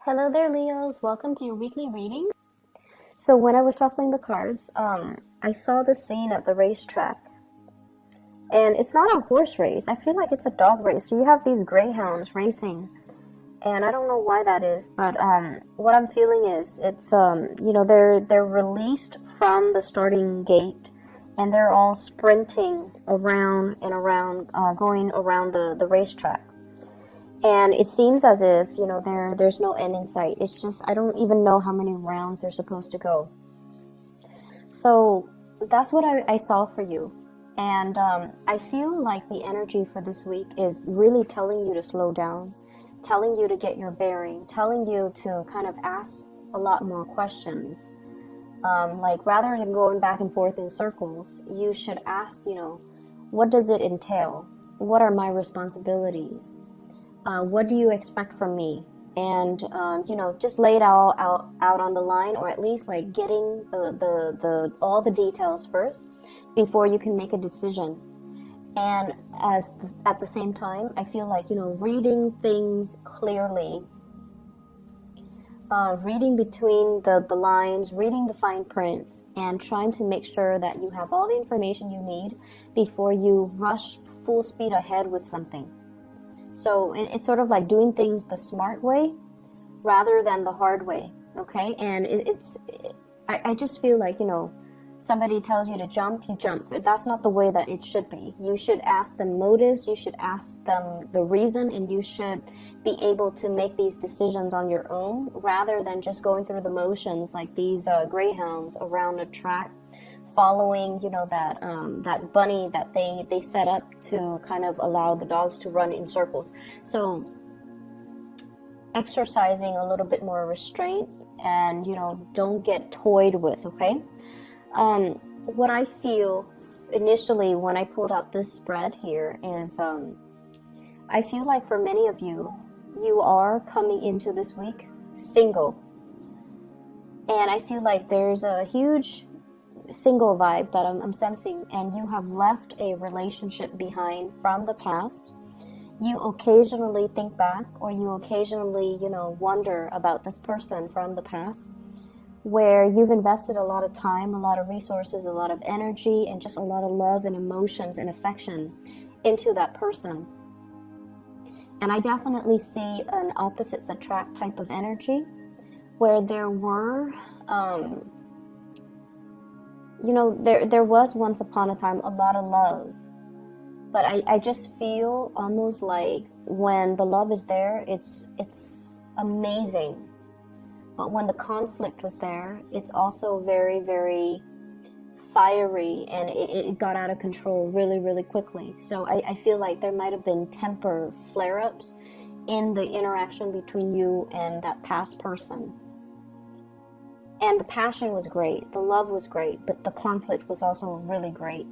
Hello there, Leos. Welcome to your weekly reading. So when I was shuffling the cards, I saw this scene at the racetrack. And it's not a horse race. I feel like it's a dog race. So you have these greyhounds racing. And I don't know why that is, but what I'm feeling is they're released from the starting gate, and they're all sprinting around and around, going around the racetrack. And it seems as if, there's no end in sight. It's just, I don't even know how many rounds they're supposed to go. So that's what I saw for you. And I feel like the energy for this week is really telling you to slow down, telling you to get your bearing, telling you to kind of ask a lot more questions. Like rather than going back and forth in circles, you should ask, what does it entail? What are my responsibilities? What do you expect from me? And just lay it all out on the line, or at least like getting the all the details first before you can make a decision. And at the same time, I feel like reading things clearly, reading between the lines, reading the fine prints, and trying to make sure that you have all the information you need before you rush full speed ahead with something. So it's sort of like doing things the smart way rather than the hard way, okay? And I just feel like, somebody tells you to jump, you jump. But that's not the way that it should be. You should ask them motives, you should ask them the reason, and you should be able to make these decisions on your own rather than just going through the motions like these greyhounds around a track, following that bunny that they set up to kind of allow the dogs to run in circles. So exercising a little bit more restraint, and don't get toyed with, okay? What I feel initially when I pulled out this spread here is I feel like for many of you, you are coming into this week single, and I feel like there's a huge single vibe that I'm sensing, and you have left a relationship behind from the past. You occasionally think back, or you occasionally wonder about this person from the past, where you've invested a lot of time, a lot of resources, a lot of energy, and just a lot of love and emotions and affection into that person. And I definitely see an opposites attract type of energy, where there were there was once upon a time a lot of love, but I just feel almost like when the love is there, it's amazing, but when the conflict was there, it's also very, very fiery, and it got out of control really, really quickly. So I feel like there might have been temper flare-ups in the interaction between you and that past person. And the passion was great, the love was great, but the conflict was also really great.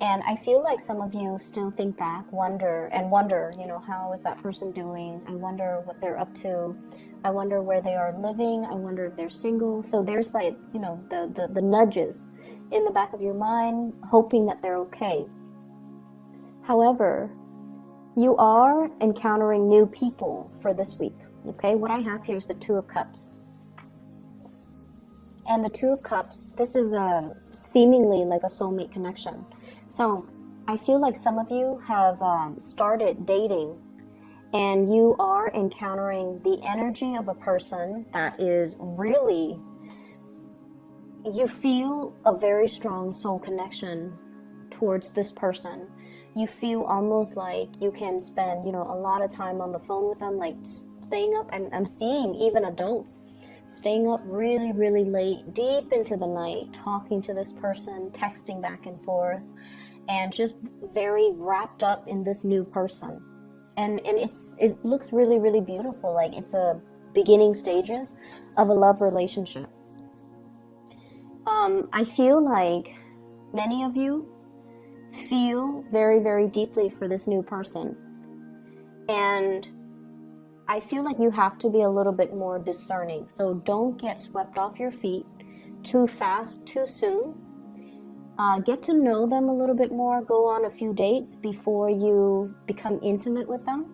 And I feel like some of you still think back, wonder, how is that person doing? I wonder what they're up to. I wonder where they are living. I wonder if they're single. So there's like, the nudges in the back of your mind, hoping that they're okay. However, you are encountering new people for this week, okay? What I have here is the Two of Cups. And the Two of Cups, this is seemingly like a soulmate connection. So I feel like some of you have started dating, and you are encountering the energy of a person that is really, you feel a very strong soul connection towards this person. You feel almost like you can spend, a lot of time on the phone with them, like staying up. I'm seeing even adults staying up really, really late, deep into the night, talking to this person, texting back and forth, and just very wrapped up in this new person. And it looks really, really beautiful. Like it's a beginning stages of a love relationship. I feel like many of you feel very, very deeply for this new person. And I feel like you have to be a little bit more discerning. So don't get swept off your feet too fast, too soon. Get to know them a little bit more. Go on a few dates before you become intimate with them.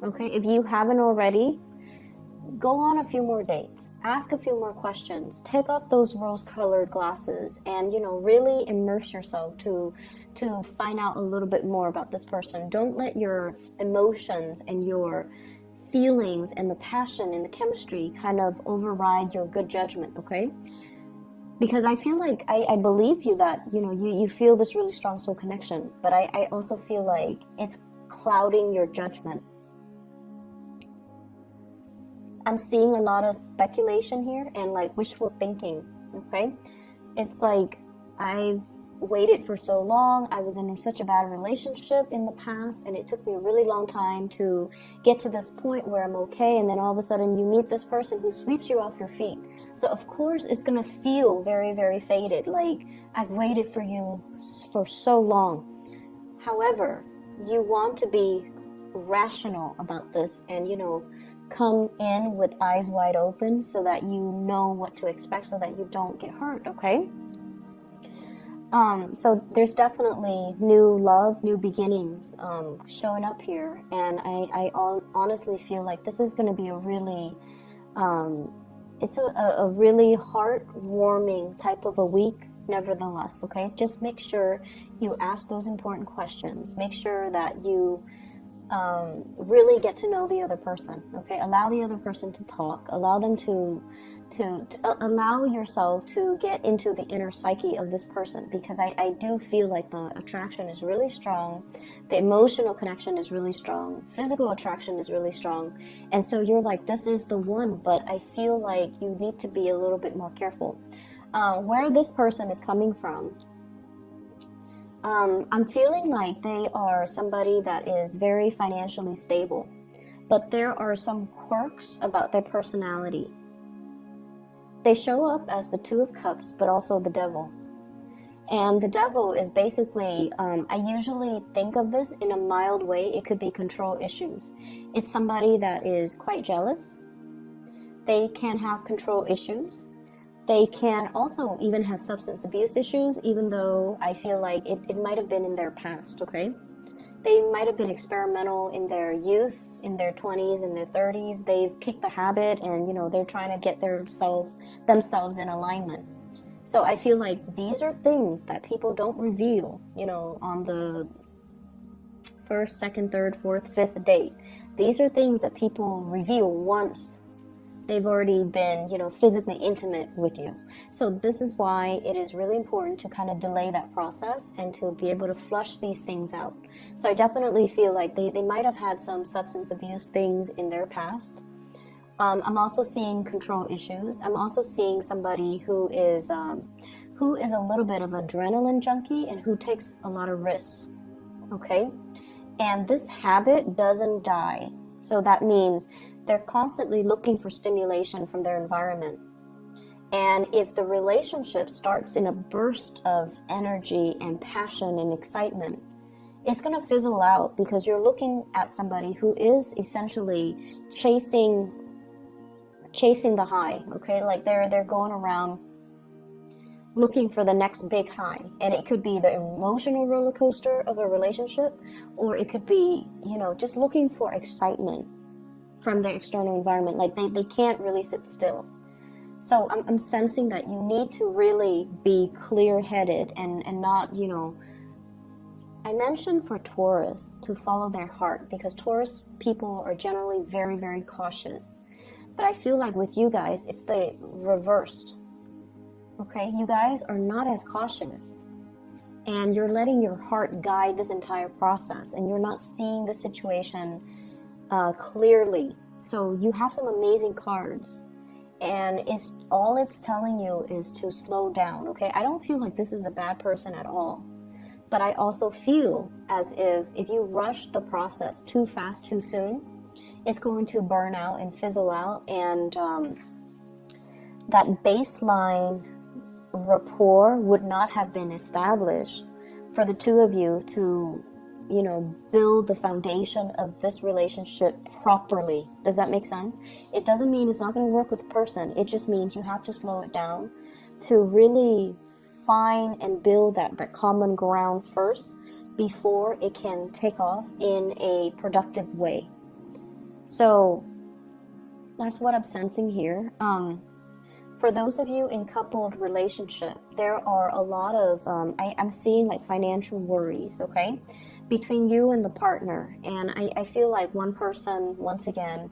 Okay, if you haven't already, go on a few more dates, ask a few more questions, take off those rose-colored glasses, and really immerse yourself to find out a little bit more about this person. Don't let your emotions and your feelings and the passion and the chemistry kind of override your good judgment, okay? Because I feel like I believe you that you feel this really strong soul connection, but I also feel like it's clouding your judgment. I'm seeing a lot of speculation here and like wishful thinking, okay? It's like I've waited for so long. I was in such a bad relationship in the past, and it took me a really long time to get to this point where I'm okay, and then all of a sudden you meet this person who sweeps you off your feet. So of course it's gonna feel very, very faded, like I've waited for you for so long. However, you want to be rational about this and come in with eyes wide open so that you know what to expect, so that you don't get hurt, okay? So there's definitely new love, new beginnings showing up here, and I honestly feel like this is going to be a really, it's a really heartwarming type of a week nevertheless, okay? Just make sure you ask those important questions. Make sure that you really get to know the other person, okay? Allow the other person to talk. Allow them to allow yourself to get into the inner psyche of this person, because I do feel like the attraction is really strong, the emotional connection is really strong, physical attraction is really strong, and so you're like, this is the one, but I feel like you need to be a little bit more careful. Where this person is coming from, I'm feeling like they are somebody that is very financially stable, but there are some quirks about their personality. They show up as the Two of Cups, but also the Devil. And the Devil is basically, I usually think of this in a mild way. It could be control issues. It's somebody that is quite jealous. They can have control issues. They can also even have substance abuse issues, even though I feel like it might have been in their past, okay? They might have been experimental in their youth, in their 20s, in their 30s. They've kicked the habit and, they're trying to get themselves in alignment. So I feel like these are things that people don't reveal, on the first, second, third, fourth, fifth date. These are things that people reveal once they've already been, physically intimate with you. So this is why it is really important to kind of delay that process and to be able to flush these things out. So I definitely feel like they might have had some substance abuse things in their past. I'm also seeing control issues. I'm also seeing somebody who is a little bit of adrenaline junkie and who takes a lot of risks, okay? And this habit doesn't die. So that means they're constantly looking for stimulation from their environment. And if the relationship starts in a burst of energy and passion and excitement, it's going to fizzle out, because you're looking at somebody who is essentially chasing the high, okay? Like they're going around looking for the next big high, and it could be the emotional roller coaster of a relationship, or it could be, just looking for excitement from the external environment. Like they can't really sit still. So I'm sensing that you need to really be clear-headed and not, I mentioned for Taurus to follow their heart, because Taurus people are generally very, very cautious. But I feel like with you guys, it's the reversed. Okay, you guys are not as cautious, and you're letting your heart guide this entire process, and you're not seeing the situation clearly. So you have some amazing cards, and it's telling you is to slow down, okay? I don't feel like this is a bad person at all, but I also feel as if you rush the process too fast, too soon, it's going to burn out and fizzle out, and that baseline rapport would not have been established for the two of you to build the foundation of this relationship properly. Does that make sense? It doesn't mean it's not going to work with the person. It just means you have to slow it down to really find and build that common ground first before it can take off in a productive way. So That's what I'm sensing here. For those of you in coupled relationship, there are a lot of, I'm seeing like financial worries, okay, between you and the partner. And I feel like one person, once again,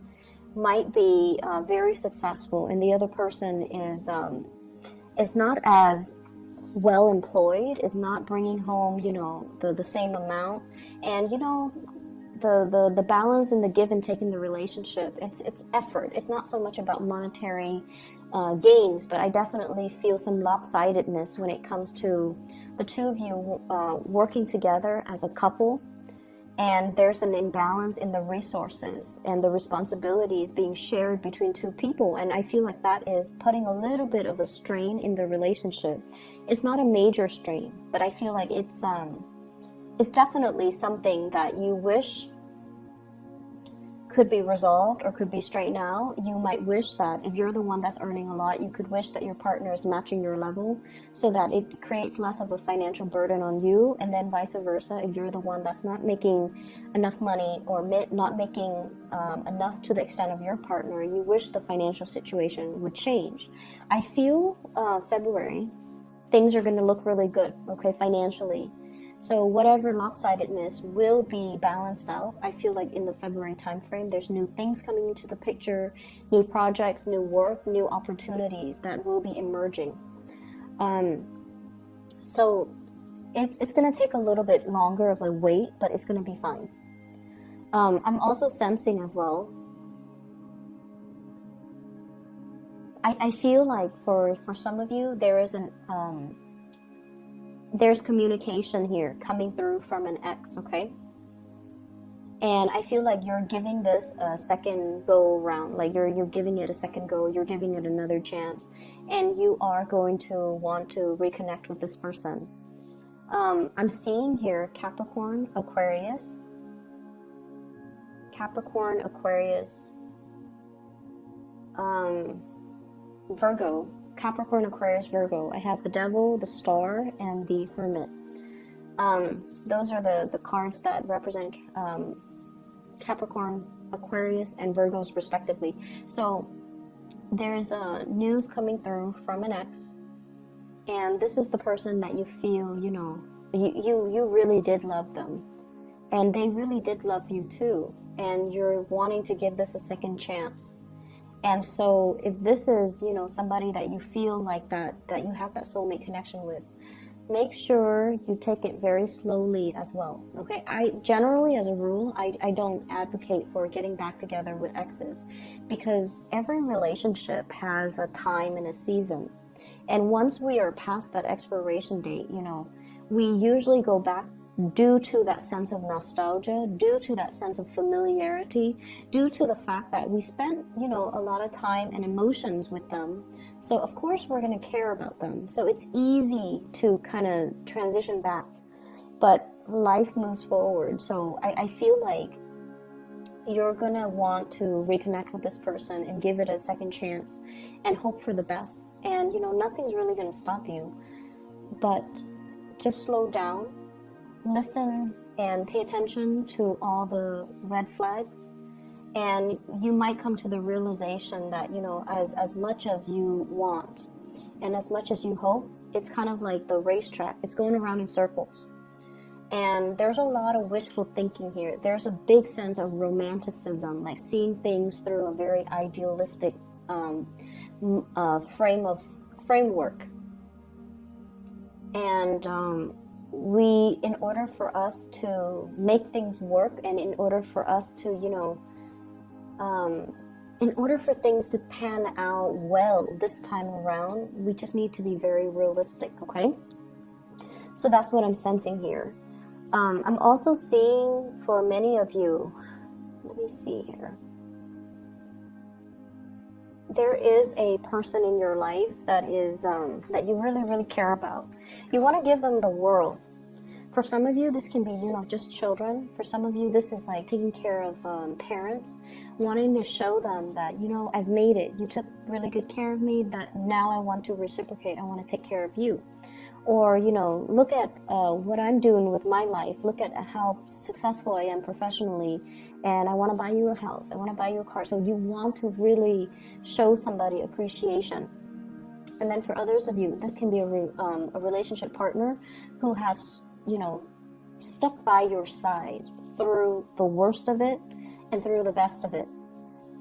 might be very successful, and the other person is not as well employed, is not bringing home, you know, the same amount. And, you know, the balance and the give and take in the relationship, it's effort. It's not so much about monetary gains, but I definitely feel some lopsidedness when it comes to the two of you working together as a couple, and there's an imbalance in the resources and the responsibilities being shared between two people. And I feel like that is putting a little bit of a strain in the relationship. It's not a major strain, but I feel like it's definitely something that you wish could be resolved or could be straightened out. You might wish that if you're the one that's earning a lot, you could wish that your partner is matching your level, so that it creates less of a financial burden on you. And then vice versa, if you're the one that's not making enough money or not making enough to the extent of your partner, you wish the financial situation would change. I feel February, things are going to look really good, okay, financially. So whatever lopsidedness will be balanced out. I feel like in the February timeframe, there's new things coming into the picture, new projects, new work, new opportunities that will be emerging. So it's going to take a little bit longer of a wait, but it's going to be fine. I'm also sensing as well, I feel like for some of you, there is there's communication here coming through from an ex, okay? And I feel like you're giving this a second go round, like you're giving it a second go, you're giving it another chance, and you are going to want to reconnect with this person. I'm seeing here Capricorn, Aquarius, Virgo. Capricorn, Aquarius, Virgo. I have the Devil, the Star, and the Hermit. Those are the cards that represent Capricorn, Aquarius, and Virgos respectively. So there's news coming through from an ex, and this is the person that you feel, you know, you really did love them, and they really did love you too, and you're wanting to give this a second chance. And so if this is, you know, somebody that you feel like that you have that soulmate connection with, make sure you take it very slowly as well, okay? I generally, as a rule, I don't advocate for getting back together with exes, because every relationship has a time and a season. And once we are past that expiration date, you know, we usually go back due to that sense of nostalgia, due to that sense of familiarity, due to the fact that we spent, you know, a lot of time and emotions with them. So of course we're going to care about them. So it's easy to kind of transition back, but life moves forward. So I feel like you're going to want to reconnect with this person and give it a second chance and hope for the best. And, you know, nothing's really going to stop you, but just slow down. Listen and pay attention to all the red flags, and you might come to the realization that, you know, as much as you want and as much as you hope, it's kind of like the racetrack. It's going around in circles, and there's a lot of wishful thinking here. There's a big sense of romanticism, like seeing things through a very idealistic framework, and in order for us to make things work, and in order for us to, you know, in order for things to pan out well this time around, we just need to be very realistic, okay? So that's what I'm sensing here. I'm also seeing for many of you, let me see here. There is a person in your life that is that you really, really care about. You want to give them the world. For some of you, this can be, you know, just children. For some of you, this is like taking care of parents, wanting to show them that, you know, I've made it. You took really good care of me, that now I want to reciprocate. I want to take care of you. Or, you know, look at what I'm doing with my life. Look at how successful I am professionally. And I want to buy you a house. I want to buy you a car. So you want to really show somebody appreciation. And then for others of you, this can be a relationship partner who has, you know, stuck by your side through the worst of it and through the best of it.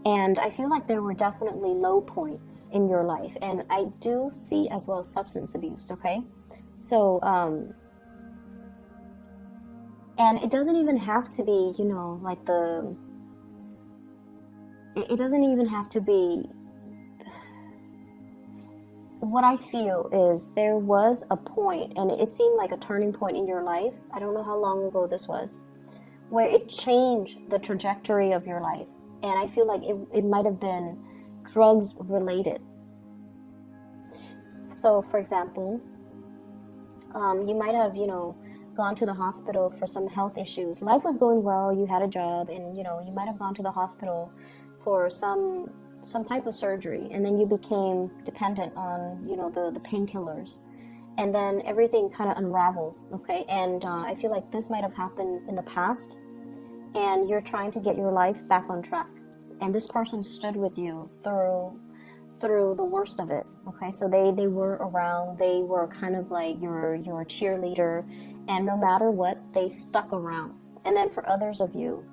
And I feel like there were definitely low points in your life. And I do see as well substance abuse, okay? So, and it doesn't even have to be, you know, like it doesn't even have to be, what I feel is there was a point, and it seemed like a turning point in your life. I don't know how long ago this was, where it changed the trajectory of your life. And I feel like it might have been drugs related. So, for example, you might have, you know, gone to the hospital for some health issues. Life was going well, you had a job, and, you know, you might have gone to the hospital for some type of surgery, and then you became dependent on, you know, the painkillers. And then everything kind of unraveled, okay? And I feel like this might have happened in the past, and you're trying to get your life back on track. And this person stood with you through the worst of it, okay? So they were around, they were kind of like your cheerleader, and no matter what, they stuck around. And then for others of you,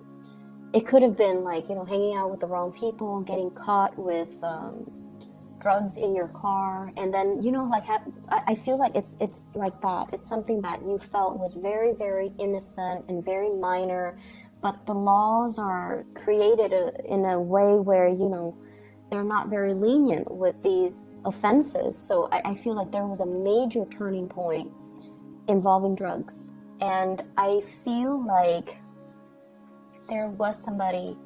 it could have been like, you know, hanging out with the wrong people, getting caught with drugs in your car, and then, you know, like I feel like it's like that. It's something that you felt was very, very innocent and very minor, but the laws are created in a way where, you know, they're not very lenient with these offenses. So I feel like there was a major turning point involving drugs, and I feel like there was somebody,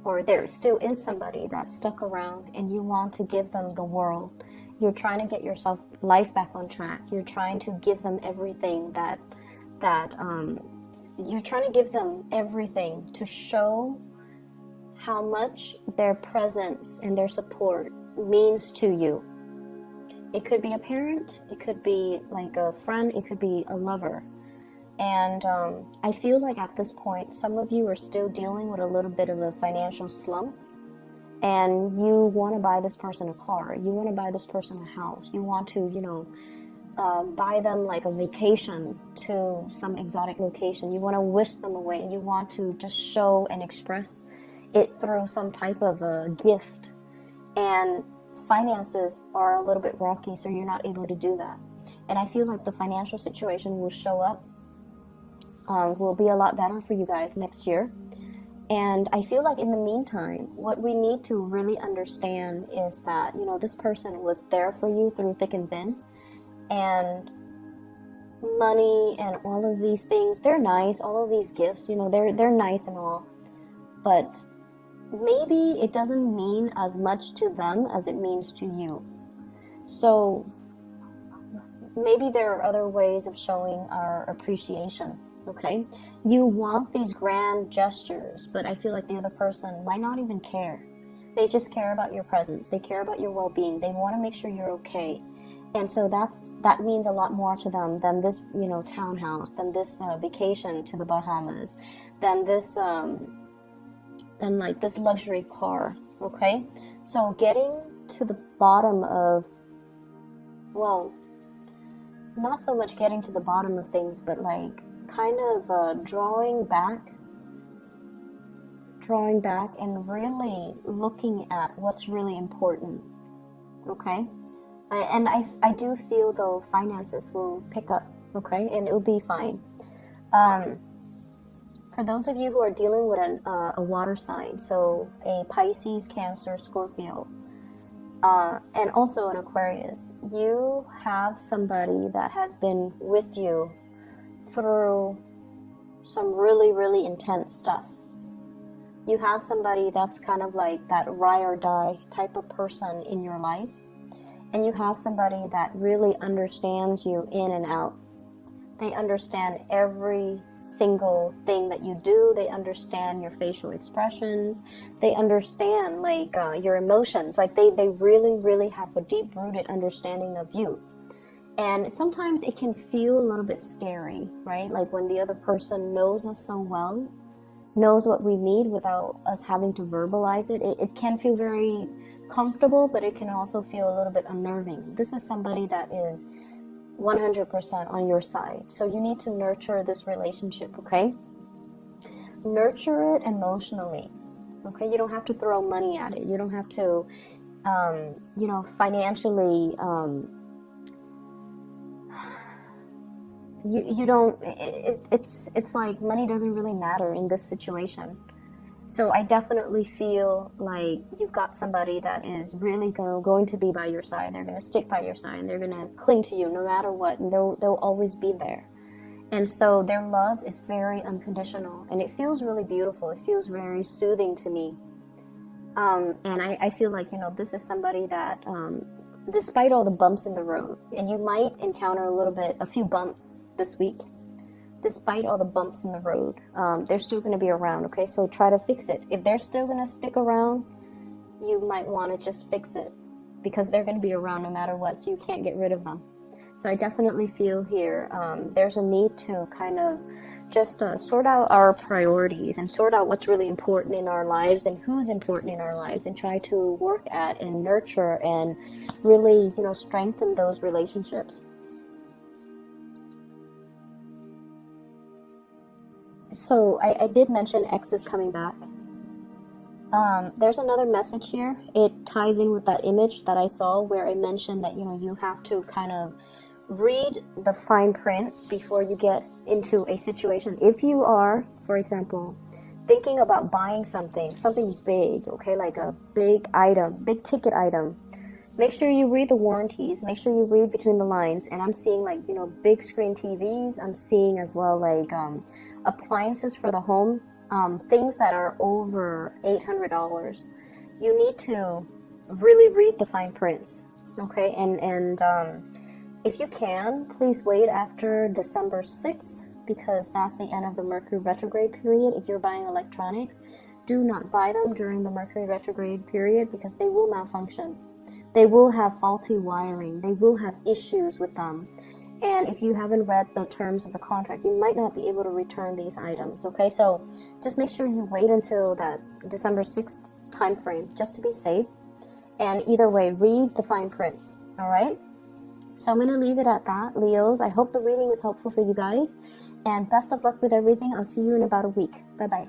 or there still is somebody that stuck around, and you want to give them the world. You're trying to get yourself life back on track. You're trying to give them everything that you're trying to give them everything to show how much their presence and their support means to you. It could be a parent, it could be like a friend, it could be a lover. And I feel like at this point, some of you are still dealing with a little bit of a financial slump, and you want to buy this person a car, you want to buy this person a house, you want to, you know, buy them like a vacation to some exotic location, you want to whisk them away, you want to just show and express it through some type of a gift, and finances are a little bit rocky, so you're not able to do that. And I feel like the financial situation will show up, will be a lot better for you guys next year. And I feel like in the meantime, what we need to really understand is that, you know, this person was there for you through thick and thin, and money and all of these things, they're nice, all of these gifts, you know, they're nice and all, but maybe it doesn't mean as much to them as it means to you. So maybe there are other ways of showing our appreciation, okay? You want these grand gestures, but I feel like the other person might not even care. They just care about your presence. They care about your well-being. They want to make sure you're okay. And so that means a lot more to them than this, you know, townhouse, than this vacation to the Bahamas, than this than like this luxury car, okay? So getting to the bottom of, well, not so much getting to the bottom of things, but like kind of drawing back and really looking at what's really important, okay? And I do feel, though, finances will pick up, okay? And it will be fine. For those of you who are dealing with a water sign, so a Pisces, Cancer, Scorpio, and also an Aquarius, you have somebody that has been with you through some really, really intense stuff. You have somebody that's kind of like that ride or die type of person in your life, and you have somebody that really understands you in and out. They understand every single thing that you do. They understand your facial expressions. They understand your emotions. Like they really, really have a deep-rooted understanding of you. And sometimes it can feel a little bit scary, right? Like when the other person knows us so well, knows what we need without us having to verbalize it. It can feel very comfortable, but it can also feel a little bit unnerving. This is somebody that is 100% on your side. So you need to nurture this relationship, okay? Nurture it emotionally, okay? You don't have to throw money at it. You don't have to, financially, you don't, it's like money doesn't really matter in this situation. So I definitely feel like you've got somebody that is really going to be by your side. They're going to stick by your side, and they're going to cling to you no matter what, and they'll always be there. And so their love is very unconditional, and it feels really beautiful. It feels very soothing to me. And I feel like, this is somebody that, despite all the bumps in the road, and you might encounter a few bumps this week, despite all the bumps in the road, they're still going to be around, okay? So try to fix it. If they're still going to stick around, you might want to just fix it, because they're going to be around no matter what, so you can't get rid of them. So I definitely feel here there's a need to kind of just sort out our priorities and sort out what's really important in our lives and who's important in our lives, and try to work at and nurture and really, strengthen those relationships. So I did mention X is coming back. There's another message here. It ties in with that image that I saw where I mentioned that, you have to kind of read the fine print before you get into a situation. If you are, for example, thinking about buying something big, okay, like a big ticket item, make sure you read the warranties, make sure you read between the lines. And I'm seeing like, big screen TVs. I'm seeing as well like appliances for the home, things that are over $800. You need to really read the fine prints, okay? And if you can, please wait after December 6th, because that's the end of the Mercury retrograde period. If you're buying electronics, do not buy them during the Mercury retrograde period, because they will malfunction. They will have faulty wiring. They will have issues with them. And if you haven't read the terms of the contract, you might not be able to return these items, okay? So just make sure you wait until that December 6th time frame, just to be safe. And either way, read the fine prints, all right? So I'm going to leave it at that, Leos. I hope the reading is helpful for you guys. And best of luck with everything. I'll see you in about a week. Bye-bye.